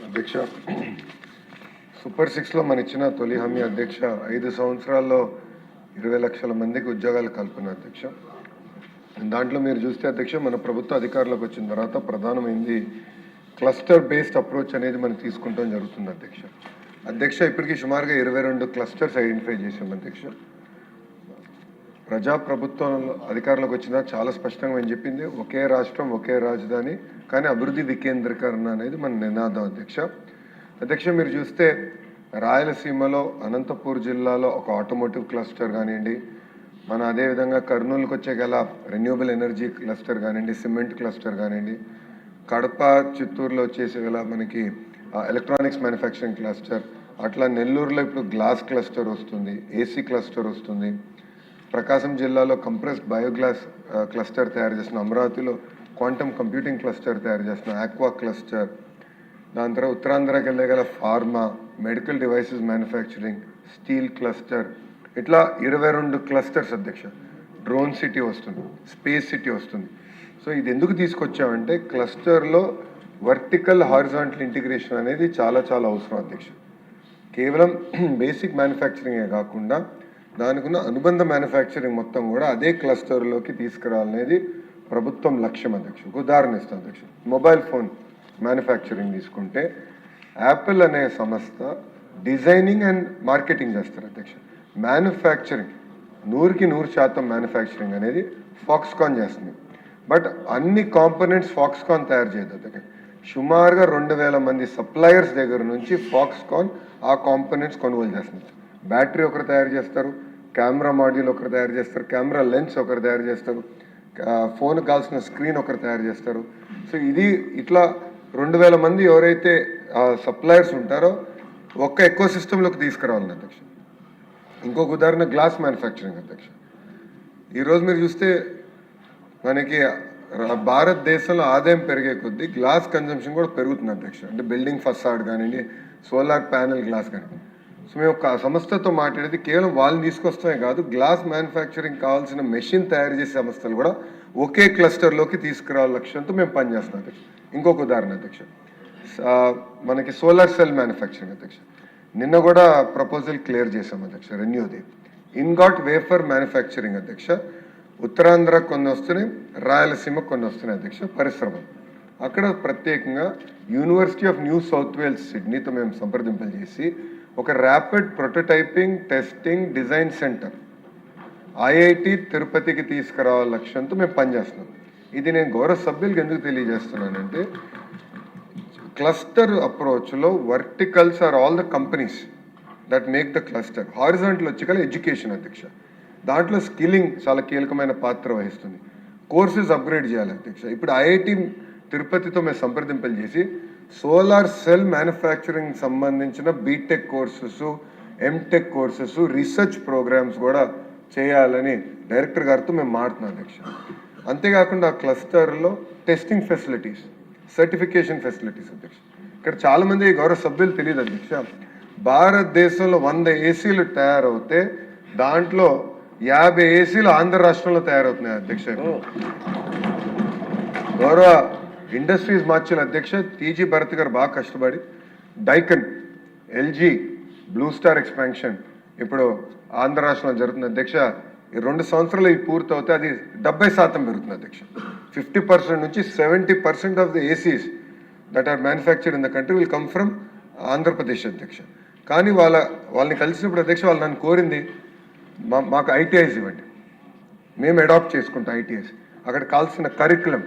అధ్యక్ష, సూపర్ 6లో మన ఇచ్చిన తొలి హామీ అధ్యక్ష 5 సంవత్సరాల్లో 20 లక్షల మందికి ఉద్యోగాలు కల్పన అధ్యక్ష. దాంట్లో మీరు చూస్తే అధ్యక్ష, మన ప్రభుత్వ అధికారులకు వచ్చిన తర్వాత ప్రధానమైంది క్లస్టర్ బేస్డ్ అప్రోచ్ అనేది మనం తీసుకుంటాం జరుగుతుంది అధ్యక్ష. ఇప్పటికీ సుమారుగా 22 క్లస్టర్స్ ఐడెంటిఫై చేసాం అధ్యక్ష. ప్రజాప్రభుత్వం అధికారులకు వచ్చినా చాలా స్పష్టంగా మేము చెప్పింది ఒకే రాష్ట్రం ఒకే రాజధాని, కానీ అభివృద్ధి వికేంద్రీకరణ అనేది మన నినాదం అధ్యక్ష. మీరు చూస్తే రాయలసీమలో అనంతపూర్ జిల్లాలో ఒక ఆటోమోటివ్ క్లస్టర్ కానివ్వండి, మన అదేవిధంగా కర్నూలుకి వచ్చే గల రెన్యూబుల్ ఎనర్జీ క్లస్టర్ కానివ్వండి, సిమెంట్ క్లస్టర్ కానివ్వండి, కడప చిత్తూరులో వచ్చేసే గల మనకి ఎలక్ట్రానిక్స్ మ్యానుఫ్యాక్చరింగ్ క్లస్టర్, అట్లా నెల్లూరులో ఇప్పుడు గ్లాస్ క్లస్టర్ వస్తుంది, ఏసీ క్లస్టర్ వస్తుంది, ప్రకాశం జిల్లాలో కంప్రెస్డ్ బయోగ్లాస్ క్లస్టర్ తయారు చేసిన, అమరావతిలో క్వాంటమ్ కంప్యూటింగ్ క్లస్టర్ తయారు చేసిన ఆక్వా క్లస్టర్, దాని తర్వాత ఉత్తరాంధ్రకి వెళ్ళే గల pharma, medical devices manufacturing, steel cluster, ఇట్లా 22 క్లస్టర్స్ అధ్యక్ష. డ్రోన్ సిటీ వస్తుంది, స్పేస్ సిటీ వస్తుంది. సో ఇది ఎందుకు తీసుకొచ్చామంటే క్లస్టర్లో వర్టికల్ హారిజాంటల్ ఇంటిగ్రేషన్ అనేది చాలా చాలా అవసరం అధ్యక్ష. కేవలం బేసిక్ మ్యానుఫ్యాక్చరింగే కాకుండా దానికి ఉన్న అనుబంధ మ్యానుఫ్యాక్చరింగ్ మొత్తం కూడా అదే క్లస్టర్లోకి తీసుకురావాలనేది ప్రభుత్వం లక్ష్యం అధ్యక్ష. ఒక ఉదాహరణ ఇస్తాను అధ్యక్ష. మొబైల్ ఫోన్ మ్యానుఫ్యాక్చరింగ్ తీసుకుంటే యాపిల్ అనే సంస్థ డిజైనింగ్ అండ్ మార్కెటింగ్ చేస్తారు అధ్యక్ష. మ్యానుఫ్యాక్చరింగ్ 100% మ్యానుఫ్యాక్చరింగ్ అనేది ఫాక్స్కాన్ చేస్తుంది. బట్ అన్ని కాంపోనెంట్స్ ఫాక్స్కాన్ తయారు చేయదు అధ్యక్ష. సుమారుగా 2000 మంది సప్లయర్స్ దగ్గర నుంచి ఫాక్స్కాన్ ఆ కాంపోనెంట్స్ కొనుగోలు చేస్తుంది. బ్యాటరీ ఒకరు తయారు చేస్తారు, కెమెరా మాడ్యూల్ ఒకరు తయారు చేస్తారు, కెమెరా లెన్స్ ఒకరు తయారు చేస్తారు, ఫోన్కి కావాల్సిన స్క్రీన్ ఒకరు తయారు చేస్తారు. సో ఇది ఇట్లా 2000 మంది ఎవరైతే సప్లయర్స్ ఉంటారో ఒక్క ఎకో సిస్టంలోకి తీసుకురావాలని అధ్యక్ష. ఇంకొక ఉదాహరణ గ్లాస్ మ్యానుఫ్యాక్చరింగ్ అధ్యక్ష. ఈరోజు మీరు చూస్తే మనకి భారతదేశంలో ఆదాయం పెరిగే కొద్దీ గ్లాస్ కన్జంప్షన్ కూడా పెరుగుతుంది అధ్యక్ష. అంటే బిల్డింగ్ ఫసాడ్ కానివ్వండి, సోలార్ ప్యానెల్ గ్లాస్ కానివ్వండి. సో మేము ఒక సంస్థతో మాట్లాడేది కేవలం వాళ్ళని తీసుకొస్తామే కాదు, గ్లాస్ మ్యానుఫ్యాక్చరింగ్ కావాల్సిన మెషిన్ తయారు చేసే సంస్థలు కూడా ఒకే క్లస్టర్లోకి తీసుకురావాల లక్ష్యంతో మేము పనిచేస్తాం అధ్యక్ష. ఇంకొక ఉదాహరణ అధ్యక్ష, మనకి సోలార్ సెల్ మ్యానుఫ్యాక్చరింగ్ అధ్యక్ష. నిన్న కూడా ప్రపోజల్ క్లియర్ చేసాం అధ్యక్ష. రెన్యూది ఇన్గాట్ వేఫర్ మ్యానుఫ్యాక్చరింగ్ అధ్యక్ష. ఉత్తరాంధ్ర కొన్ని వస్తున్నాయి, రాయలసీమ కొన్ని వస్తున్నాయి అధ్యక్ష పరిశ్రమలు. అక్కడ ప్రత్యేకంగా University of New South Wales సిడ్నీతో మేము సంప్రదింపులు చేసి ఒక rapid prototyping testing design centre IIT తిరుపతికి తీసుకురావాల లక్ష్యంతో మేము పనిచేస్తున్నాం. ఇది నేను గౌరవ సభ్యులకు ఎందుకు తెలియజేస్తున్నానంటే క్లస్టర్ అప్రోచ్లో verticals are all the companies that make the cluster. Horizontal వచ్చి కల ఎడ్యుకేషన్ అధ్యక్ష. దాంట్లో స్కిల్లింగ్ చాలా కీలకమైన పాత్ర వహిస్తుంది. కోర్సెస్ అప్గ్రేడ్ చేయాలి అధ్యక్ష. ఇప్పుడు ఐఐటి తిరుపతితో మేము సంప్రదింపులు చేసి సోలార్ సెల్ మ్యానుఫ్యాక్చరింగ్ సంబంధించిన B Tech courses, M Tech courses, research programmes కూడా చేయాలని డైరెక్టర్ గారితో మేము మాట్లాడుతున్నాం అధ్యక్ష. అంతేకాకుండా ఆ క్లస్టర్లో టెస్టింగ్ ఫెసిలిటీస్, సర్టిఫికేషన్ ఫెసిలిటీస్ అధ్యక్ష. ఇక్కడ చాలామంది గౌరవ సభ్యులు తెలియదు అధ్యక్ష, భారతదేశంలో 100 ఏసీలు తయారవుతే దాంట్లో 50 ఏసీలు ఆంధ్ర రాష్ట్రంలో తయారవుతున్నాయి అధ్యక్ష. గౌరవ ఇండస్ట్రీస్ మార్చిన అధ్యక్ష టీజీ భరత్ గారు బాగా కష్టపడి డైకన్, ఎల్జీ, బ్లూ స్టార్ ఎక్స్పాన్షన్ ఇప్పుడు ఆంధ్ర రాష్ట్రంలో జరుగుతుంది అధ్యక్ష. ఈ 2 సంవత్సరాలు ఇది పూర్తి అవుతే అది 70% పెరుగుతుంది అధ్యక్ష. 50% నుంచి 70% of the ACs that are manufactured in the country will come from Andhra Pradesh అధ్యక్ష. కానీ వాళ్ళని కలిసినప్పుడు అధ్యక్ష వాళ్ళు నన్ను కోరింది మాకు ఐటీఐస్ ఇవ్వండి, మేము అడాప్ట్ చేసుకుంటాం ఐటీఐస్. అక్కడ కావాల్సిన కరికులం,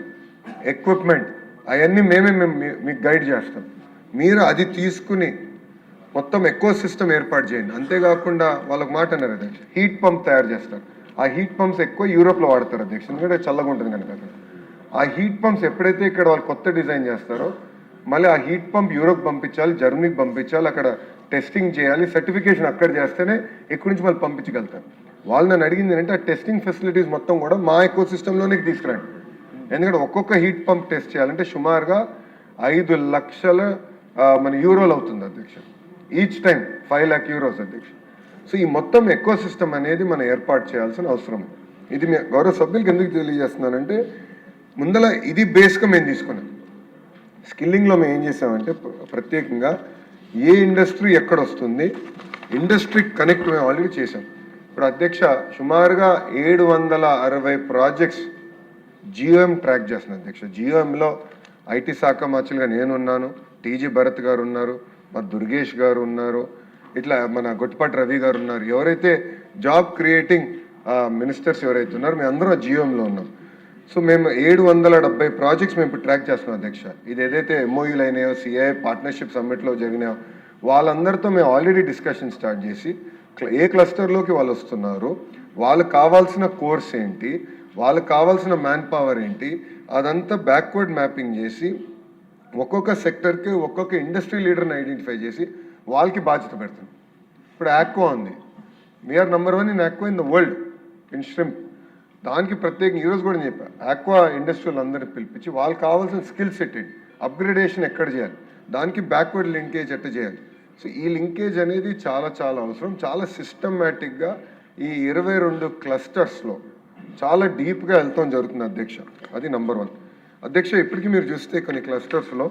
ఎక్విప్మెంట్ అవన్నీ మేము మీకు గైడ్ చేస్తాం. మీరు అది తీసుకుని మొత్తం ఎకో సిస్టమ్ ఏర్పాటు చేయండి. అంతేకాకుండా వాళ్ళకు మాట అన్నారు అధ్యక్ష, హీట్ పంప్ తయారు చేస్తారు. ఆ హీట్ పంప్స్ ఎక్కువ యూరోప్లో వాడతారు అధ్యక్ష, ఎందుకంటే చల్లగా ఉంటుంది కనుక అక్కడ. ఆ హీట్ పంప్స్ ఎప్పుడైతే ఇక్కడ వాళ్ళు కొత్త డిజైన్ చేస్తారో మళ్ళీ ఆ హీట్ పంప్ యూరోప్ పంపించాలి, జర్మనీకి పంపించాలి, అక్కడ టెస్టింగ్ చేయాలి, సర్టిఫికేషన్ అక్కడ చేస్తేనే ఇక్కడి నుంచి వాళ్ళు పంపించగలుగుతారు. వాళ్ళు నన్ను అడిగింది ఏంటంటే ఆ టెస్టింగ్ ఫెసిలిటీస్ మొత్తం కూడా మా ఎకో సిస్టంలోనే తీసుకురండి. ఎందుకంటే ఒక్కొక్క హీట్ పంప్ టెస్ట్ చేయాలంటే సుమారుగా 5 లక్షల మన యూరోలు అవుతుంది అధ్యక్ష. ఈచ్ టైం 5 lakh euros అధ్యక్ష. సో ఈ మొత్తం ఎకో సిస్టమ్ అనేది మనం ఏర్పాటు చేయాల్సిన అవసరం. ఇది గౌరవ సభ్యులకు ఎందుకు తెలియజేస్తున్నానంటే ముందల ఇది బేస్గా మేము తీసుకున్నాం. స్కిల్లింగ్లో మేము ఏం చేసామంటే ప్రత్యేకంగా ఏ ఇండస్ట్రీ ఎక్కడ వస్తుంది, ఇండస్ట్రీ కనెక్ట్ మేము ఆల్రెడీ చేసాం. ఇప్పుడు అధ్యక్ష సుమారుగా 760 ప్రాజెక్ట్స్ జియోఎం ట్రాక్ చేస్తున్నాను అధ్యక్ష. జియోఎంలో ఐటీ శాఖ మార్చులుగా నేనున్నాను, టీజీ భరత్ గారు ఉన్నారు, మా దుర్గేష్ గారు ఉన్నారు, ఇట్లా మన గొట్టిపాటి రవి గారు ఉన్నారు. ఎవరైతే జాబ్ క్రియేటింగ్ మినిస్టర్స్ ఎవరైతే ఉన్నారో మేము అందరం జియోఎంలో ఉన్నాం. సో మేము 770 ప్రాజెక్ట్స్ మేము ఇప్పుడు ట్రాక్ చేస్తున్నాం అధ్యక్ష. ఇది ఏదైతే ఎంఓయూలు అయినాయో, సిఐ పార్ట్నర్షిప్ సమ్మిట్లో జరిగినాయో వాళ్ళందరితో మేము ఆల్రెడీ డిస్కషన్ స్టార్ట్ చేసి ఏ క్లస్టర్లోకి వాళ్ళు వస్తున్నారు, వాళ్ళకి కావాల్సిన కోర్స్ ఏంటి, వాళ్ళకి కావాల్సిన మ్యాన్ పవర్ ఏంటి, అదంతా బ్యాక్వర్డ్ మ్యాపింగ్ చేసి ఒక్కొక్క సెక్టర్కి ఒక్కొక్క ఇండస్ట్రీ లీడర్ని ఐడెంటిఫై చేసి వాళ్ళకి బాధ్యత పెడతాం. ఇప్పుడు ఆక్వా ఉంది, we are number 1 in aqua in the world in shrimp. దానికి ప్రత్యేకంగా ఈరోజు కూడా నేను చెప్పాను, ఆక్వా ఇండస్ట్రీలు అందరినీ పిలిపించి వాళ్ళకి కావాల్సిన స్కిల్ సెట్ ఏంటి, అప్గ్రేడేషన్ ఎక్కడ చేయాలి, దానికి బ్యాక్వర్డ్ లింకేజ్ ఎట్లా చేయాలి. సో ఈ లింకేజ్ అనేది చాలా చాలా అవసరం. చాలా సిస్టమేటిక్గా ఈ 22 క్లస్టర్స్లో చాలా డీప్గా వెళ్తాం జరుగుతుంది అధ్యక్ష. అది నంబర్ 1 అధ్యక్ష. ఇప్పటికీ మీరు చూస్తే కొన్ని క్లస్టర్స్లో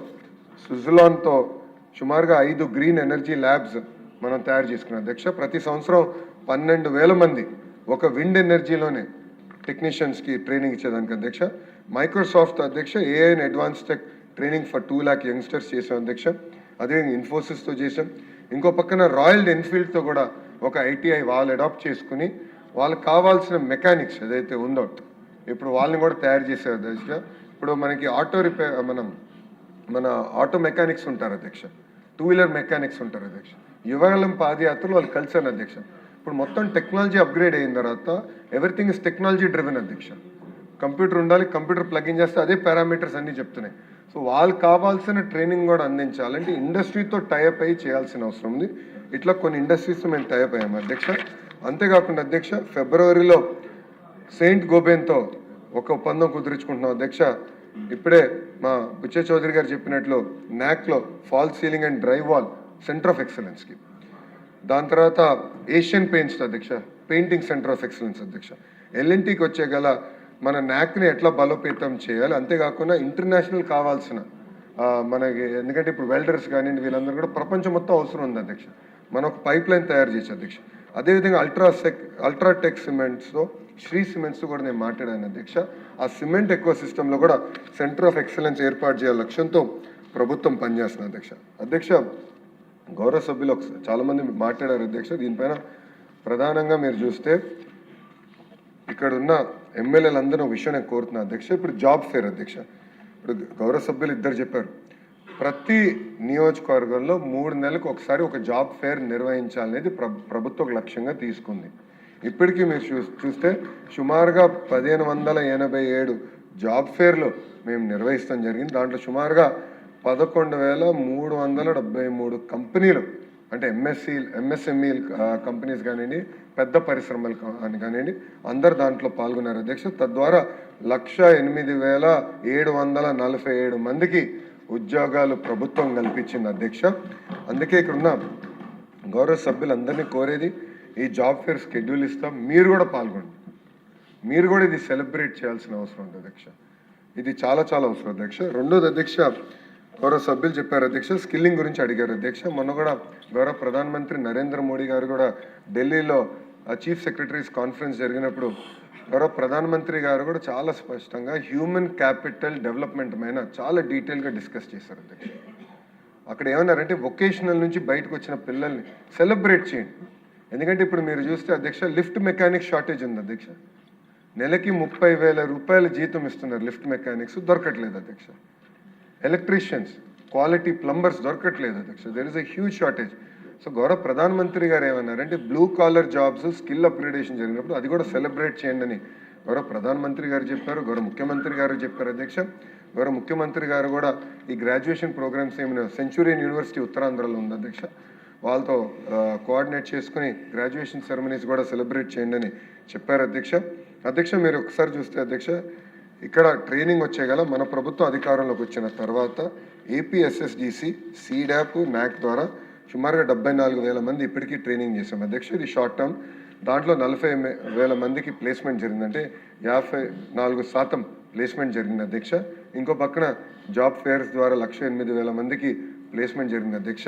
స్విట్జర్లాండ్తో సుమారుగా 5 గ్రీన్ ఎనర్జీ ల్యాబ్స్ మనం తయారు చేసుకున్నాం అధ్యక్ష. ప్రతి సంవత్సరం 12,000 మంది ఒక విండ్ ఎనర్జీలోనే టెక్నీషియన్స్కి ట్రైనింగ్ ఇచ్చేదానికి అధ్యక్ష. మైక్రోసాఫ్ట్ అధ్యక్ష AI and advance tech training for 2 lakh youngsters చేసాం అధ్యక్ష. అదే ఇన్ఫోసిస్తో చేసాం. ఇంకో పక్కన రాయల్ ఎన్ఫీల్డ్తో కూడా ఒక ఐటీఐ వాళ్ళు అడాప్ట్ చేసుకుని వాళ్ళకి కావాల్సిన మెకానిక్స్ ఏదైతే ఉందో ఇప్పుడు వాళ్ళని కూడా తయారు చేసే అధ్యక్ష. ఇప్పుడు మనకి మన ఆటో మెకానిక్స్ ఉంటారు అధ్యక్ష, 2 వీలర్ మెకానిక్స్ ఉంటారు అధ్యక్ష. యువగలం పాదయాత్రలు వాళ్ళు కలిసారు అధ్యక్ష. ఇప్పుడు మొత్తం టెక్నాలజీ అప్గ్రేడ్ అయిన తర్వాత ఎవ్రీథింగ్ ఇస్ టెక్నాలజీ డ్రివెన్ అధ్యక్ష. కంప్యూటర్ ఉండాలి, కంప్యూటర్ ప్లగిన్ చేస్తే అదే పారామీటర్స్ అన్నీ చెప్తున్నాయి. సో వాళ్ళకి కావాల్సిన ట్రైనింగ్ కూడా అందించాలంటే ఇండస్ట్రీతో టైఅప్ అయ్యి చేయాల్సిన అవసరం ఉంది. ఇట్లా కొన్ని ఇండస్ట్రీస్తో మేము టైఅప్ అయ్యాము అధ్యక్ష. అంతేకాకుండా అధ్యక్ష ఫిబ్రవరిలో సెయింట్ గోబెన్తో ఒక ఒప్పందం కుదుర్చుకుంటున్నాం అధ్యక్ష. ఇప్పుడే మా బుచ్చే చౌదరి గారు చెప్పినట్లు నాక్లో false ceiling and dry wall centre of ఎక్సలెన్స్కి, దాని తర్వాత ఏషియన్ పెయింట్స్ అధ్యక్ష పెయింటింగ్ సెంటర్ ఆఫ్ ఎక్సలెన్స్ అధ్యక్ష. ఎల్ఎన్టీకి వచ్చే గల మన నాక్ని ఎట్లా బలోపేతం చేయాలి, అంతేకాకుండా ఇంటర్నేషనల్ కావాల్సిన మనకి ఎందుకంటే ఇప్పుడు వెల్డర్స్ కానీ వీళ్ళందరూ కూడా ప్రపంచం మొత్తం అవసరం ఉంది అధ్యక్ష. మనం ఒక పైప్ లైన్ తయారు చేసి అధ్యక్ష. అదేవిధంగా అల్ట్రాటెక్ సిమెంట్స్తో శ్రీ సిమెంట్స్తో కూడా నేను మాట్లాడాను అధ్యక్ష. ఆ సిమెంట్ ఎకో సిస్టంలో కూడా సెంటర్ ఆఫ్ ఎక్సలెన్స్ ఏర్పాటు చేయాల లక్ష్యంతో ప్రభుత్వం పనిచేస్తుంది అధ్యక్ష. అధ్యక్ష గౌరవ సభ్యులు చాలామంది మాట్లాడారు అధ్యక్ష. దీనిపైన ప్రధానంగా మీరు చూస్తే ఇక్కడ ఉన్న ఎమ్మెల్యేలు అందరూ విషయం నేను కోరుతున్నా అధ్యక్ష. ఇప్పుడు జాబ్ ఫేర్ అధ్యక్ష, ఇప్పుడు గౌరవ సభ్యులు ఇద్దరు చెప్పారు, ప్రతి నియోజకవర్గంలో 3 నెలలకు ఒకసారి ఒక జాబ్ ఫేర్ నిర్వహించాలనేది ప్రభుత్వ లక్ష్యంగా తీసుకుంది. ఇప్పటికీ మీరు చూస్తే సుమారుగా 1587 జాబ్ ఫేర్లు మేము నిర్వహిస్తాం జరిగింది. దాంట్లో సుమారుగా 11,373 కంపెనీలు అంటే ఎంఎస్ఎంఈ కంపెనీస్ కానివ్వండి, పెద్ద పరిశ్రమలు కానివ్వండి, అందరు దాంట్లో పాల్గొన్నారు అధ్యక్ష. తద్వారా 108,747 మందికి ఉద్యోగాలు ప్రభుత్వం కల్పించింది అధ్యక్ష. అందుకే ఇక్కడున్న గౌరవ సభ్యులందరినీ కోరేది, ఈ జాబ్ ఫేర్ షెడ్యూల్ ఇస్తాం, మీరు కూడా పాల్గొండి, మీరు కూడా ఇది సెలబ్రేట్ చేయాల్సిన అవసరం ఉంది అధ్యక్ష. ఇది చాలా చాలా అవసరం అధ్యక్ష. రెండోది అధ్యక్ష, గౌరవ సభ్యులు చెప్పారు అధ్యక్ష, స్కిల్లింగ్ గురించి అడిగారు అధ్యక్ష. మొన్న కూడా గౌరవ ప్రధానమంత్రి నరేంద్ర మోడీ గారు కూడా ఢిల్లీలో చీఫ్ సెక్రటరీస్ కాన్ఫరెన్స్ జరిగినప్పుడు గౌరవ ప్రధానమంత్రి గారు కూడా చాలా స్పష్టంగా హ్యూమన్ క్యాపిటల్ డెవలప్మెంట్ పైన చాలా డీటెయిల్గా డిస్కస్ చేశారు అధ్యక్ష. అక్కడ ఏమన్నారంటే వొకేషనల్ నుంచి బయటకు వచ్చిన పిల్లల్ని సెలబ్రేట్ చేయండి. ఎందుకంటే ఇప్పుడు మీరు చూస్తే అధ్యక్ష లిఫ్ట్ మెకానిక్ షార్టేజ్ ఉంది అధ్యక్ష. నెలకి 30,000 రూపాయల జీతం ఇస్తున్నారు లిఫ్ట్ మెకానిక్స్, దొరకట్లేదు అధ్యక్ష. ఎలక్ట్రీషియన్స్, క్వాలిటీ ప్లంబర్స్ దొరకట్లేదు అధ్యక్ష. There is a huge shortage. So గౌరవ ప్రధానమంత్రి గారు ఏమన్నారంటే blue collar jobs skill upgradation జరిగినప్పుడు అది కూడా సెలబ్రేట్ చేయండి అని గౌరవ ప్రధానమంత్రి గారు చెప్పారు, గౌరవ ముఖ్యమంత్రి గారు చెప్పారు అధ్యక్ష. గౌరవ ముఖ్యమంత్రి గారు కూడా ఈ గ్రాడ్యుయేషన్ ప్రోగ్రామ్స్ ఏమైనా సెంచురియన్ యూనివర్సిటీ ఉత్తరాంధ్రలో ఉంది అధ్యక్ష, వాళ్ళతో కోఆర్డినేట్ చేసుకుని గ్రాడ్యుయేషన్ సెరమనీస్ కూడా సెలబ్రేట్ చేయండి అని చెప్పారు అధ్యక్ష. అధ్యక్ష మీరు ఒకసారి చూస్తే అధ్యక్ష, ఇక్కడ ట్రైనింగ్ వచ్చేగల మన ప్రభుత్వం అధికారంలోకి వచ్చిన తర్వాత ఏపీఎస్ఎస్డిసి, సీడాప్, నాక్ ద్వారా సుమారుగా 74,000 మంది ఇప్పటికీ ట్రైనింగ్ చేసాం అధ్యక్ష. ఇది షార్ట్ టర్మ్. దాంట్లో 40,000 మందికి ప్లేస్మెంట్ జరిగిందంటే 54% ప్లేస్మెంట్ జరిగింది అధ్యక్ష. ఇంకో పక్కన జాబ్ ఫేర్స్ ద్వారా 1,08,000 మందికి ప్లేస్మెంట్ జరిగింది అధ్యక్ష.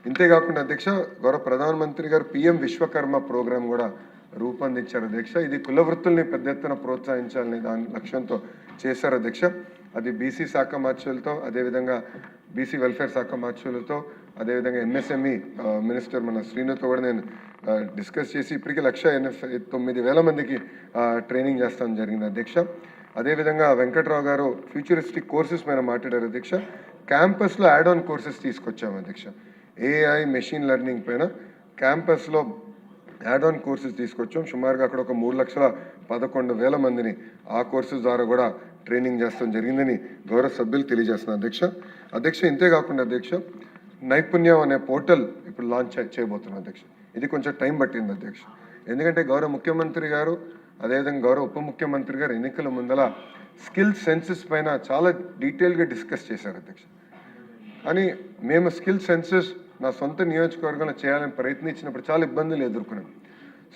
ఇంతేకాకుండా అధ్యక్ష గౌరవ ప్రధానమంత్రి గారు పిఎం విశ్వకర్మ ప్రోగ్రాం కూడా రూపొందించారు అధ్యక్ష. ఇది కుల వృత్తుల్ని పెద్ద ఎత్తున ప్రోత్సహించాలని దాని లక్ష్యంతో చేశారు అధ్యక్ష. అది బీసీ శాఖ మార్చులతో, అదేవిధంగా బీసీ వెల్ఫేర్ శాఖ మార్చులతో, అదేవిధంగా ఎంఎస్ఎంఈ మినిస్టర్ మన శ్రీనుతో కూడా నేను డిస్కస్ చేసి ఇప్పటికీ 1,89,000 మందికి ట్రైనింగ్ చేస్తాం జరిగింది అధ్యక్ష. అదేవిధంగా వెంకట్రావు గారు ఫ్యూచరిస్టిక్ కోర్సెస్ పైన మాట్లాడారు అధ్యక్ష. క్యాంపస్లో యాడ్ ఆన్ కోర్సెస్ తీసుకొచ్చాము అధ్యక్ష. ఏఐ మెషిన్ లెర్నింగ్ పైన క్యాంపస్లో యాడ్ ఆన్ కోర్సెస్ తీసుకొచ్చాం. సుమారుగా అక్కడ ఒక 3,11,000 మందిని ఆ కోర్సెస్ ద్వారా కూడా ట్రైనింగ్ చేస్తాం జరిగిందని గౌరవ సభ్యులు తెలియజేస్తున్నారు అధ్యక్ష. అధ్యక్ష ఇంతేకాకుండా అధ్యక్ష నైపుణ్యం అనే పోర్టల్ ఇప్పుడు లాంచ్ చేయబోతున్నాం అధ్యక్ష. ఇది కొంచెం టైం పట్టింది అధ్యక్ష, ఎందుకంటే గౌరవ ముఖ్యమంత్రి గారు అదేవిధంగా గౌరవ ఉప ముఖ్యమంత్రి గారు ఎన్నికల ముందల స్కిల్ సెన్సెస్ పైన చాలా డీటెయిల్గా డిస్కస్ చేశారు అధ్యక్ష. అని మేము స్కిల్ సెన్సెస్ నా సొంత నియోజకవర్గంలో చేయాలని ప్రయత్నించినప్పుడు చాలా ఇబ్బందులు ఎదుర్కొన్నాం.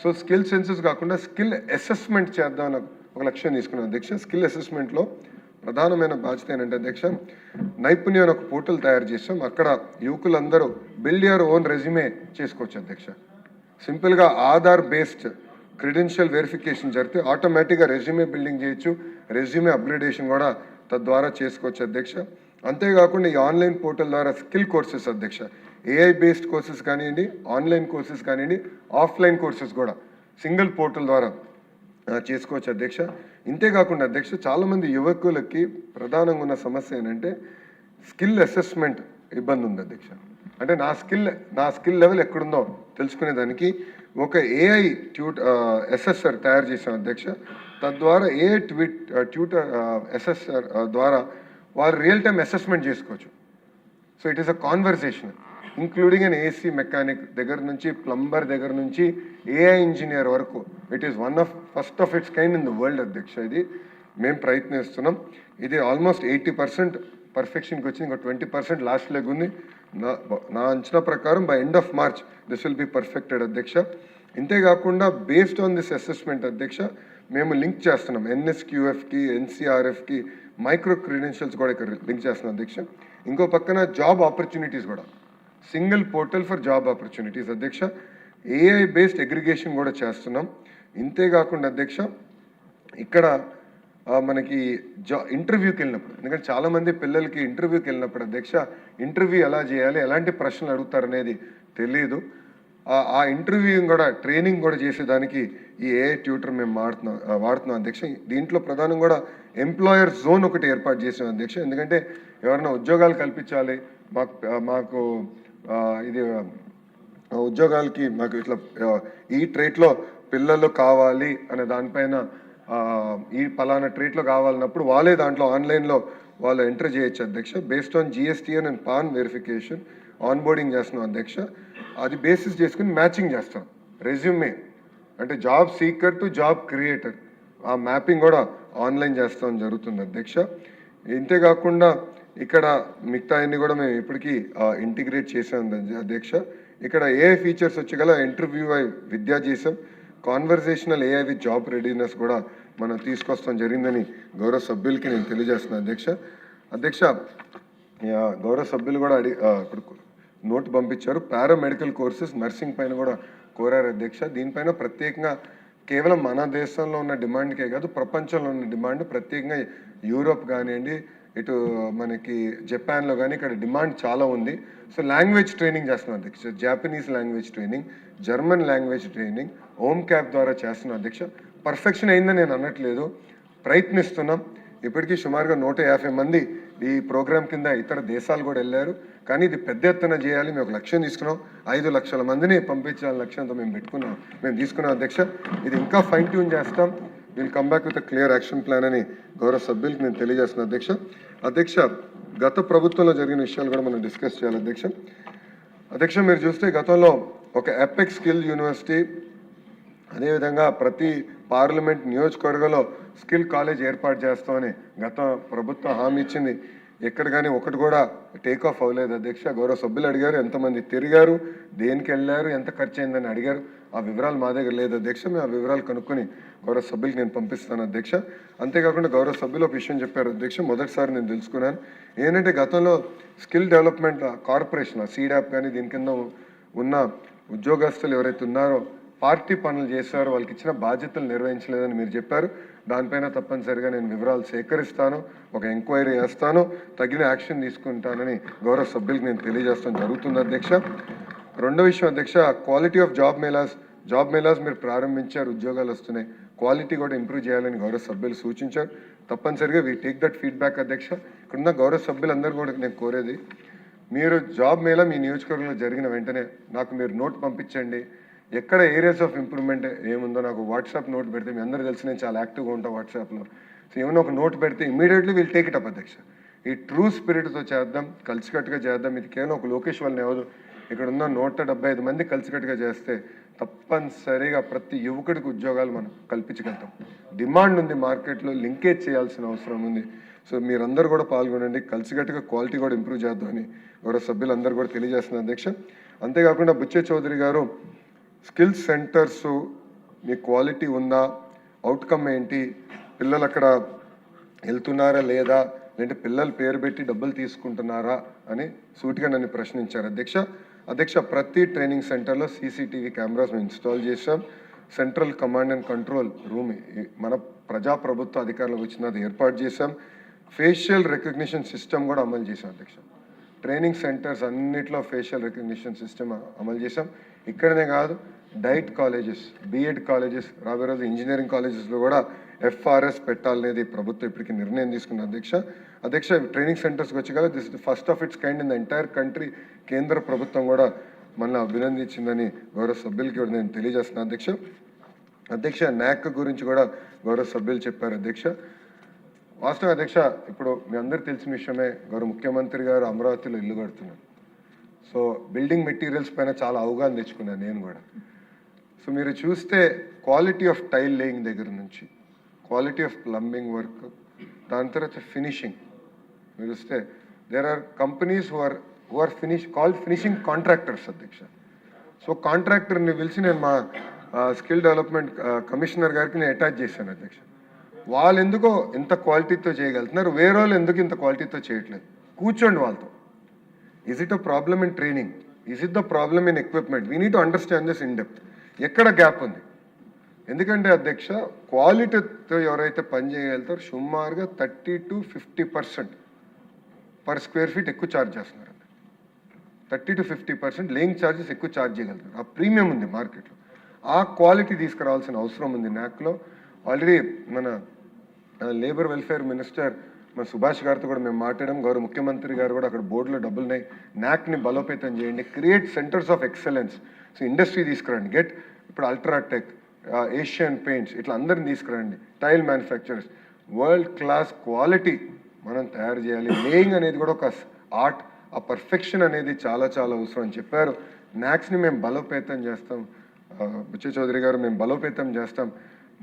సో స్కిల్ సెన్సెస్ కాకుండా స్కిల్ అసెస్మెంట్ చేద్దామని ఒక లక్ష్యం తీసుకున్నాం అధ్యక్ష. స్కిల్ అసెస్మెంట్లో ప్రధానమైన బాధ్యత ఏంటంటే అధ్యక్ష నైపుణ్యం ఒక పోర్టల్ తయారు చేసాం. అక్కడ యువకులందరూ బిల్డ్ యువర్ ఓన్ రెజ్యూమే చేసుకోవచ్చు అధ్యక్ష. సింపుల్గా ఆధార్ బేస్డ్ క్రెడెన్షియల్ వెరిఫికేషన్ జరిగితే ఆటోమేటిక్గా రెజ్యూమే బిల్డింగ్ చేయొచ్చు, రెజ్యూమే అప్గ్రేడేషన్ కూడా తద్వారా చేసుకోవచ్చు అధ్యక్ష. అంతేకాకుండా ఈ ఆన్లైన్ పోర్టల్ ద్వారా స్కిల్ కోర్సెస్ అధ్యక్ష, ఏఐ బేస్డ్ కోర్సెస్ కానివ్వండి, ఆన్లైన్ కోర్సెస్ కానివ్వండి, ఆఫ్లైన్ కోర్సెస్ కూడా సింగిల్ పోర్టల్ ద్వారా చేసుకోవచ్చు అధ్యక్ష. ఇంతేకాకుండా అధ్యక్ష చాలామంది యువకులకి ప్రధానంగా ఉన్న సమస్య ఏంటంటే స్కిల్ అసెస్మెంట్ ఇబ్బంది ఉంది అధ్యక్ష. అంటే నా స్కిల్ లెవెల్ ఎక్కడుందో తెలుసుకునేదానికి ఒక ఏఐ అసెసర్ తయారు చేసాం అధ్యక్ష. తద్వారా ఏఐ ట్యూటర్ అసెసర్ ద్వారా వాళ్ళు రియల్ టైమ్ అసెస్మెంట్ చేసుకోవచ్చు. So it is a conversation including an AC mechanic దగ్గర నుంచి ప్లంబర్ దగ్గర నుంచి ఏఐ ఇంజనీర్ వరకు. It is first of it's kind in the world అధ్యక్ష. ఇది మేము ప్రయత్నిస్తున్నాం. ఇది ఆల్మోస్ట్ 80% పర్ఫెక్షన్కి వచ్చింది, ఇంకా 20% లాస్ట్ లెగ్ ఉంది. నా అంచనా ప్రకారం by end of March this will be perfected అధ్యక్ష. ఇంతేకాకుండా బేస్డ్ ఆన్ దిస్ అసెస్మెంట్ అధ్యక్ష మేము లింక్ చేస్తున్నాం ఎన్ఎస్క్యూఎఫ్కి, ఎన్సీఆర్ఎఫ్కి మైక్రో క్రెడెన్షియల్స్ కూడా ఇక్కడ లింక్ చేస్తున్నాం అధ్యక్ష. ఇంకో పక్కన జాబ్ ఆపర్చునిటీస్ కూడా single portal for job opportunities అధ్యక్ష. ఏఐ బేస్డ్ అగ్రిగేషన్ కూడా చేస్తున్నాం. ఇంతేకాకుండా అధ్యక్ష ఇక్కడ మనకి ఇంటర్వ్యూకి వెళ్ళినప్పుడు, ఎందుకంటే చాలామంది పిల్లలకి ఇంటర్వ్యూకి వెళ్ళినప్పుడు అధ్యక్ష ఇంటర్వ్యూ ఎలా చేయాలి, ఎలాంటి ప్రశ్నలు అడుగుతారు అనేది తెలియదు. ఆ ఇంటర్వ్యూ కూడా ట్రైనింగ్ కూడా చేసేదానికి ఈ ఏఐ ట్యూటర్ మేము వాడుతున్నాం అధ్యక్ష. దీంట్లో ప్రధానం కూడా ఎంప్లాయర్ జోన్ ఒకటి ఏర్పాటు చేసాం అధ్యక్ష. ఎందుకంటే ఎవరైనా ఉద్యోగాలు కల్పించాలి, మాకు ఇది ఉద్యోగాలకి మాకు ఇట్లా ఈ ట్రేట్లో పిల్లలు కావాలి అనే దానిపైన ఈ పలానా ట్రేట్లో కావాలన్నప్పుడు వాళ్ళే దాంట్లో ఆన్లైన్లో వాళ్ళు ఎంటర్ చేయొచ్చు అధ్యక్ష. Based on GSTN and pan verification onboarding చేస్తున్నాం అధ్యక్ష. అది బేసిస్ చేసుకుని మ్యాచింగ్ చేస్తాం రెజ్యూమే, అంటే job seeker to job creator ఆ మ్యాపింగ్ కూడా ఆన్లైన్ చేస్తాం జరుగుతుంది అధ్యక్ష. ఇంతేకాకుండా ఇక్కడ మిగతా అన్ని కూడా మేము ఇప్పటికీ ఇంటిగ్రేట్ చేసాం అధ్యక్ష. ఇక్కడ ఏఐ ఫీచర్స్ వచ్చి గల ఇంటర్వ్యూ విద్యా చేసాం, conversational AI with job readiness కూడా మనం తీసుకొస్తాం జరిగిందని గౌరవ సభ్యులకి నేను తెలియజేస్తున్నాను అధ్యక్ష. అధ్యక్ష గౌరవ సభ్యులు కూడా ఇప్పుడు నోట్ పంపించారు. పారామెడికల్ కోర్సెస్ నర్సింగ్ పైన కూడా కోరారు అధ్యక్ష. దీనిపైన ప్రత్యేకంగా కేవలం మన దేశంలో ఉన్న డిమాండ్కే కాదు ప్రపంచంలో ఉన్న డిమాండ్, ప్రత్యేకంగా యూరోప్ కానివ్వండి, ఇటు మనకి జపాన్లో కానీ ఇక్కడ డిమాండ్ చాలా ఉంది. సో లాంగ్వేజ్ ట్రైనింగ్ చేస్తున్నాం అధ్యక్ష. Japanese language training, German language training home cap ద్వారా చేస్తున్నాం అధ్యక్ష. పర్ఫెక్షన్ అయిందని నేను అనట్లేదు, ప్రయత్నిస్తున్నాం. ఇప్పటికీ సుమారుగా 150 మంది ఈ ప్రోగ్రాం కింద ఇతర దేశాలు కూడా వెళ్ళారు. కానీ ఇది పెద్ద ఎత్తున చేయాలి, మేము ఒక లక్ష్యం తీసుకున్నాం. 5 లక్షల మందిని పంపించాలని లక్ష్యంతో మేము తీసుకున్నాం అధ్యక్ష. ఇది ఇంకా ఫైన్ ట్యూన్ చేస్తాం. Will come back with a clear action plan అని గౌరవ సభ్యులకు నేను తెలియజేస్తున్నాను అధ్యక్ష. అధ్యక్ష గత ప్రభుత్వంలో జరిగిన విషయాలు కూడా మనం డిస్కస్ చేయాలి అధ్యక్ష. అధ్యక్ష మీరు చూస్తే గతంలో ఒక ఎపెక్స్ స్కిల్ యూనివర్సిటీ, అదేవిధంగా ప్రతి పార్లమెంట్ నియోజకవర్గంలో స్కిల్ కాలేజ్ ఏర్పాటు చేస్తామని గత ప్రభుత్వం హామీ ఇచ్చింది. ఎక్కడ కానీ ఒకటి కూడా టేక్ ఆఫ్ అవ్వలేదు అధ్యక్ష. గౌరవ సభ్యులు అడిగారు ఎంతమంది తిరిగారు, దేనికి వెళ్ళారు, ఎంత ఖర్చు అయిందని అడిగారు. ఆ వివరాలు మా దగ్గర లేదు అధ్యక్ష. మేము ఆ వివరాలు కనుక్కొని గౌరవ సభ్యులకి నేను పంపిస్తాను అధ్యక్ష. అంతేకాకుండా గౌరవ సభ్యులు ఒక విషయం చెప్పారు అధ్యక్ష, మొదటిసారి నేను తెలుసుకున్నాను. ఏంటంటే గతంలో స్కిల్ డెవలప్మెంట్ కార్పొరేషన్ సీడాప్ కానీ దీని కింద ఉన్న ఉద్యోగస్తులు ఎవరైతే ఉన్నారో పార్టీ పనులు చేశారో వాళ్ళకి ఇచ్చిన బాధ్యతలు నిర్వహించలేదని మీరు చెప్పారు. దానిపైన తప్పనిసరిగా నేను వివరాలు సేకరిస్తాను, ఒక ఎంక్వైరీ చేస్తాను, తగిన యాక్షన్ తీసుకుంటానని గౌరవ సభ్యులకు నేను తెలియజేస్తాను జరుగుతుంది అధ్యక్ష. రెండో విషయం అధ్యక్ష, క్వాలిటీ ఆఫ్ జాబ్ మేళాస్ మీరు ప్రారంభించారు, ఉద్యోగాలు వస్తున్నాయి, క్వాలిటీ కూడా ఇంప్రూవ్ చేయాలని గౌరవ సభ్యులు సూచించారు. తప్పనిసరిగా వీ టేక్ దట్ ఫీడ్బ్యాక్ అధ్యక్ష. ఇక్కడున్న గౌరవ సభ్యులందరూ కూడా నేను కోరేది, మీరు జాబ్ మేళా మీ నియోజకవర్గంలో జరిగిన వెంటనే నాకు మీరు నోట్ పంపించండి, ఎక్కడ ఏరియాస్ ఆఫ్ ఇంప్రూవ్మెంట్ ఏముందో నాకు వాట్సాప్ నోట్ పెడితే, మీ అందరూ తెలిసి నేను చాలా యాక్టివ్గా ఉంటాను వాట్సాప్లో. సో ఏమన్నా ఒక నోట్ పెడితే immediately we'll take it up అధ్యక్ష. ఈ ట్రూ స్పిరిట్తో చేద్దాం, కలిసికట్టుగా చేద్దాం. ఇది కేవలం ఒక లోకేష్ వాళ్ళని అవ్వదు, ఇక్కడ ఉన్న 175 మంది కలిసికట్టుగా చేస్తే తప్పనిసరిగా ప్రతి యువకుడికి ఉద్యోగాలు మనం కల్పించగలుగుతాం. డిమాండ్ ఉంది మార్కెట్లో, లింకేజ్ చేయాల్సిన అవసరం ఉంది. సో మీరందరూ కూడా పాల్గొనండి, కలిసికట్టుగా క్వాలిటీ కూడా ఇంప్రూవ్ చేద్దామని గౌరవ సభ్యులందరూ కూడా తెలియజేస్తున్నారు అధ్యక్ష. అంతేకాకుండా బుచ్చే చౌదరి గారు, స్కిల్స్ సెంటర్స్ మీ క్వాలిటీ ఉందా, అవుట్కమ్ ఏంటి, పిల్లలు అక్కడ వెళ్తున్నారా లేదా, లేదంటే పిల్లలు పేరు పెట్టి డబ్బులు తీసుకుంటున్నారా అని సూటిగా నన్ను ప్రశ్నించారు అధ్యక్ష. ప్రతి ట్రైనింగ్ సెంటర్లో సీసీటీవీ కెమెరాస్ మేము ఇన్స్టాల్ చేసాం. Central command and control room మన ప్రజాప్రభుత్వ అధికారులకు వచ్చినది ఏర్పాటు చేసాం. ఫేషియల్ రికగ్నిషన్ సిస్టమ్ కూడా అమలు చేసాం అధ్యక్ష. ట్రైనింగ్ సెంటర్స్ అన్నిట్లో ఫేషియల్ రికగ్నిషన్ సిస్టమ్ అమలు చేసాం. ఇక్కడనే కాదు, డైట్ కాలేజెస్, బీఎడ్ కాలేజెస్, రాబోయే రోజు ఇంజనీరింగ్ కాలేజెస్లో కూడా ఎఫ్ఆర్ఎస్ పెట్టాలనేది ప్రభుత్వం ఇప్పటికీ నిర్ణయం తీసుకున్న అధ్యక్ష. ట్రైనింగ్ సెంటర్స్కి వచ్చి కదా, this is the first of it's kind in the entire country. కేంద్ర ప్రభుత్వం కూడా మనల్ని అభినందించిందని గౌరవ సభ్యులకి నేను తెలియజేస్తున్నాను అధ్యక్ష. న్యాక్ గురించి కూడా గౌరవ సభ్యులు చెప్పారు అధ్యక్ష. వాస్తవం అధ్యక్ష, ఇప్పుడు మీ అందరికీ తెలిసిన విషయమే, గౌరవ ముఖ్యమంత్రి గారు అమరావతిలో ఇల్లు కడుతున్నారు. సో బిల్డింగ్ మెటీరియల్స్ పైన చాలా అవగాహన తెచ్చుకున్నాను నేను కూడా. సో మీరు చూస్తే క్వాలిటీ ఆఫ్ టైల్ లేయింగ్ దగ్గర నుంచి క్వాలిటీ ఆఫ్ ప్లంబింగ్ వర్క్, దాని తర్వాత ఫినిషింగ్ మీరు చూస్తే there are companies who are finishing contractors అధ్యక్ష. సో కాంట్రాక్టర్ని పిలిచి నేను మా స్కిల్ డెవలప్మెంట్ కమిషనర్ గారికి నేను అటాచ్ చేశాను అధ్యక్ష. వాళ్ళు ఎందుకో ఇంత క్వాలిటీతో చేయగలుగుతున్నారు, వేరే వాళ్ళు ఎందుకు ఇంత క్వాలిటీతో చేయట్లేదు, కూర్చోండి వాళ్ళతో. Is it a problem in training, is it the problem in equipment, we need to understand this in depth. ఎక్కడ గ్యాప్ ఉంది, ఎందుకంటే అధ్యక్ష క్వాలిటీతో ఎవరైతే పని చేయగలుగుతారో సుమారుగా 30 to 50% పర్ స్క్వేర్ ఫీట్ ఎక్కువ ఛార్జ్ చేస్తున్నారు. 30 to 50% లేయింగ్ ఛార్జెస్ ఎక్కువ ఛార్జ్ చేయగలుగుతారు. ఆ ప్రీమియం ఉంది మార్కెట్లో, ఆ క్వాలిటీ తీసుకురావాల్సిన అవసరం ఉంది న్యాక్లో. ఆల్రెడీ మన లేబర్ వెల్ఫేర్ మినిస్టర్ మన సుభాష్ గారితో కూడా మేము మాట్లాడాం. గౌరవ ముఖ్యమంత్రి గారు కూడా అక్కడ బోర్డులో డబ్బులున్నాయి, న్యాక్ని బలోపేతం చేయండి, create centres of excellence. So industry తీసుకురండి, గెట్ ఇప్పుడు అల్ట్రాటెక్, ఏషియన్ పెయింట్స్, ఇట్లా అందరిని తీసుకురండి, tile manufacturers, world class quality మనం తయారు చేయాలి. లేయింగ్ అనేది కూడా ఒక ఆర్ట్, ఆ పర్ఫెక్షన్ అనేది చాలా చాలా అవసరం అని చెప్పారు. న్యాక్స్ని మేము బలోపేతం చేస్తాం, బుచ్చే చౌదరి గారు మేము బలోపేతం చేస్తాం.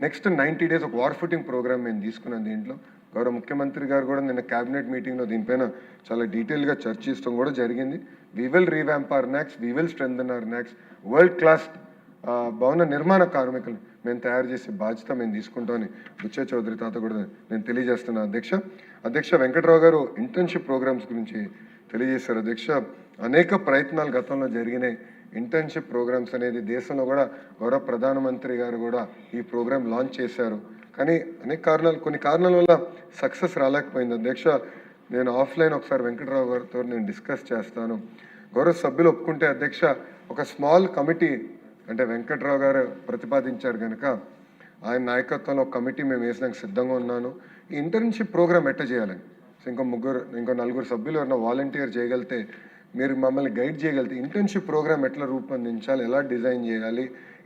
నెక్స్ట్ 90 days ఒక వార్ ఫుటింగ్ ప్రోగ్రామ్ మేము తీసుకున్నాం. దీంట్లో గౌరవ ముఖ్యమంత్రి గారు కూడా నిన్న క్యాబినెట్ మీటింగ్లో దీనిపైన చాలా డీటెయిల్గా చర్చిస్తాం కూడా జరిగింది. We will revamp our NACs, we will strengthen our NACs. World class భవన నిర్మాణ కార్మికులు మేము తయారు చేసే బాధ్యత మేము తీసుకుంటామని బుచ్చే చౌదరి తాత కూడా నేను తెలియజేస్తున్నాను అధ్యక్ష. వెంకట్రావు గారు ఇంటర్న్షిప్ ప్రోగ్రామ్స్ గురించి తెలియజేశారు అధ్యక్ష. అనేక ప్రయత్నాలు గతంలో జరిగినాయి. ఇంటర్న్షిప్ ప్రోగ్రామ్స్ అనేది దేశంలో కూడా గౌరవ ప్రధానమంత్రి గారు కూడా ఈ ప్రోగ్రామ్ లాంచ్ చేశారు. కానీ కొన్ని కారణాల వల్ల సక్సెస్ రాలేకపోయింది అధ్యక్ష. నేను ఆఫ్లైన్ ఒకసారి వెంకట్రావు గారితో నేను డిస్కస్ చేస్తాను. గౌరవ సభ్యులు ఒప్పుకుంటే అధ్యక్ష, ఒక స్మాల్ కమిటీ అంటే వెంకట్రావు గారు ప్రతిపాదించారు కనుక ఆయన నాయకత్వంలో ఒక కమిటీ మేము వేసినాక సిద్ధంగా ఉన్నాను. ఈ ఇంటర్న్షిప్ ప్రోగ్రామ్ ఎట్లా చేయాలని, సో ఇంకో 4 సభ్యులు ఎవరైనా వాలంటీర్ చేయగలిగితే, మీరు మమ్మల్ని గైడ్ చేయగలిగితే ఇంటర్న్షిప్ ప్రోగ్రామ్ ఎట్లా రూపొందించాలి, ఎలా డిజైన్ చేయాలి,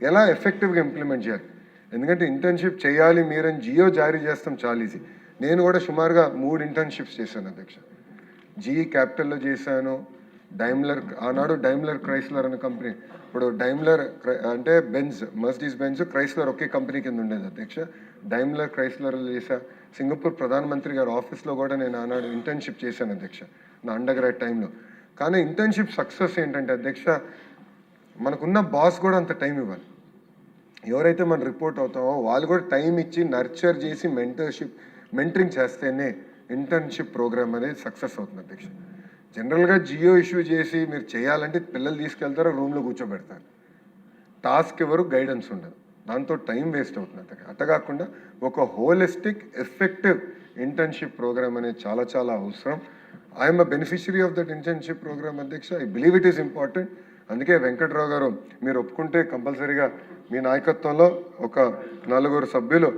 ఎలా ఎఫెక్టివ్గా ఇంప్లిమెంట్ చేయాలి. ఎందుకంటే ఇంటర్న్షిప్ చేయాలి మీరని జియో జారీ చేస్తాం చాలా ఈజీ. నేను కూడా సుమారుగా 3 ఇంటర్న్షిప్స్ చేశాను అధ్యక్ష. జీఈ క్యాపిటల్లో చేశాను, డైమ్లర్, ఆనాడు డైమ్లర్ క్రైస్లర్ అనే కంపెనీ, ఇప్పుడు డైమ్లర్ అంటే బెంజ్, మర్సిడీస్ బెంజ్, క్రైస్లర్ ఒకే కంపెనీ కింద ఉండేది అధ్యక్ష. డైమ్లర్ క్రైస్లర్లో చేశా, సింగపూర్ ప్రధానమంత్రి గారి ఆఫీస్లో కూడా నేను ఆనాడు ఇంటర్న్షిప్ చేశాను అధ్యక్ష, నా అండర్ గ్రాడ్ టైంలో. కానీ ఇంటర్న్షిప్ సక్సెస్ ఏంటంటే అధ్యక్ష, మనకున్న బాస్ కూడా అంత టైం ఇవ్వాలి. ఎవరైతే మనం రిపోర్ట్ అవుతామో వాళ్ళు కూడా టైం ఇచ్చి నర్చర్ చేసి మెంటరింగ్ చేస్తేనే ఇంటర్న్షిప్ ప్రోగ్రామ్ అనేది సక్సెస్ అవుతుంది అధ్యక్ష. జనరల్గా జియో ఇష్యూ చేసి మీరు చేయాలంటే పిల్లలు తీసుకెళ్తారో రూమ్లో కూర్చోబెడతారు, టాస్క్ ఎవరు గైడెన్స్ ఉండదు, దాంతో టైం వేస్ట్ అవుతుంది. అట్ట కాకుండా ఒక హోలిస్టిక్ ఎఫెక్టివ్ ఇంటర్న్షిప్ ప్రోగ్రామ్ అనేది చాలా చాలా అవసరం. I'm a beneficiary of that internship programme అధ్యక్ష. I believe it is important. అందుకే వెంకట్రావు గారు మీరు ఒప్పుకుంటే కంపల్సరీగా మీ నాయకత్వంలో ఒక 4 సభ్యులు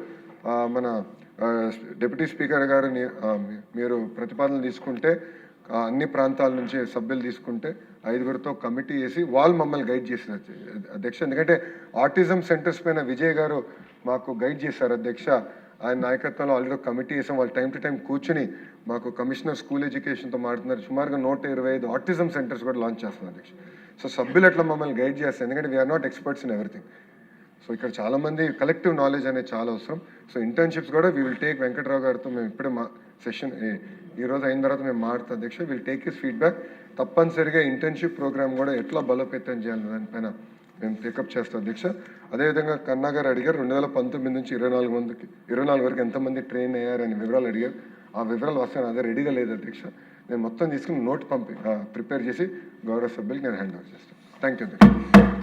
మన డిప్యూటీ స్పీకర్ గారు మీరు ప్రతిపాదనలు తీసుకుంటే, అన్ని ప్రాంతాల నుంచి సభ్యులు తీసుకుంటే 5గురితో కమిటీ వేసి వాళ్ళు మమ్మల్ని గైడ్ చేశారు అధ్యక్ష. ఎందుకంటే ఆటిజం సెంటర్స్ పైన విజయ్ గారు మాకు గైడ్ చేశారు అధ్యక్ష. ఆయన నాయకత్వంలో ఆల్రెడీ కమిటీ వేసాం. వాళ్ళు టైం టు టైం కూర్చుని మాకు కమిషనర్ స్కూల్ ఎడ్యుకేషన్తో మాట్లాడుతున్నారు. సుమారుగా 125 ఆటిజం సెంటర్స్ కూడా లాంచ్ చేస్తున్నారు అధ్యక్ష. సో సభ్యులు అట్లా మమ్మల్ని గైడ్ చేస్తారు, ఎందుకంటే we are not experts in everything. So ఇక్కడ చాలామంది కలెక్టివ్ నాలెడ్జ్ అనేది చాలా అవసరం. సో ఇంటర్న్షిప్స్ కూడా వీ విల్ టేక్ వెంకట్రావు గారితో మేము ఇప్పుడే మా సెషన్ ఈరోజు అయిన తర్వాత మేము మాట్లాడుతాం అధ్యక్ష. Will take his feedback. తప్పనిసరిగా ఇంటర్న్షిప్ ప్రోగ్రామ్ కూడా ఎట్లా బలోపేతం చేయాలి దానిపైన మేము టేకప్ చేస్తాం అధ్యక్ష. అదేవిధంగా కన్నా గారు అడిగారు 2019 నుంచి 24 వరకు ఎంతమంది ట్రైన్ అయ్యారని వివరాలు అడిగారు. ఆ వివరాలు వస్తాను, అదే రెడీగా లేదు అధ్యక్ష. నేను మొత్తం తీసుకుని నోట్ ప్రిపేర్ చేసి గౌరవ సభ్యులకి నేను హ్యాండ్ ఓవర్ చేస్తాను. థ్యాంక్ యూ అధ్యక్ష.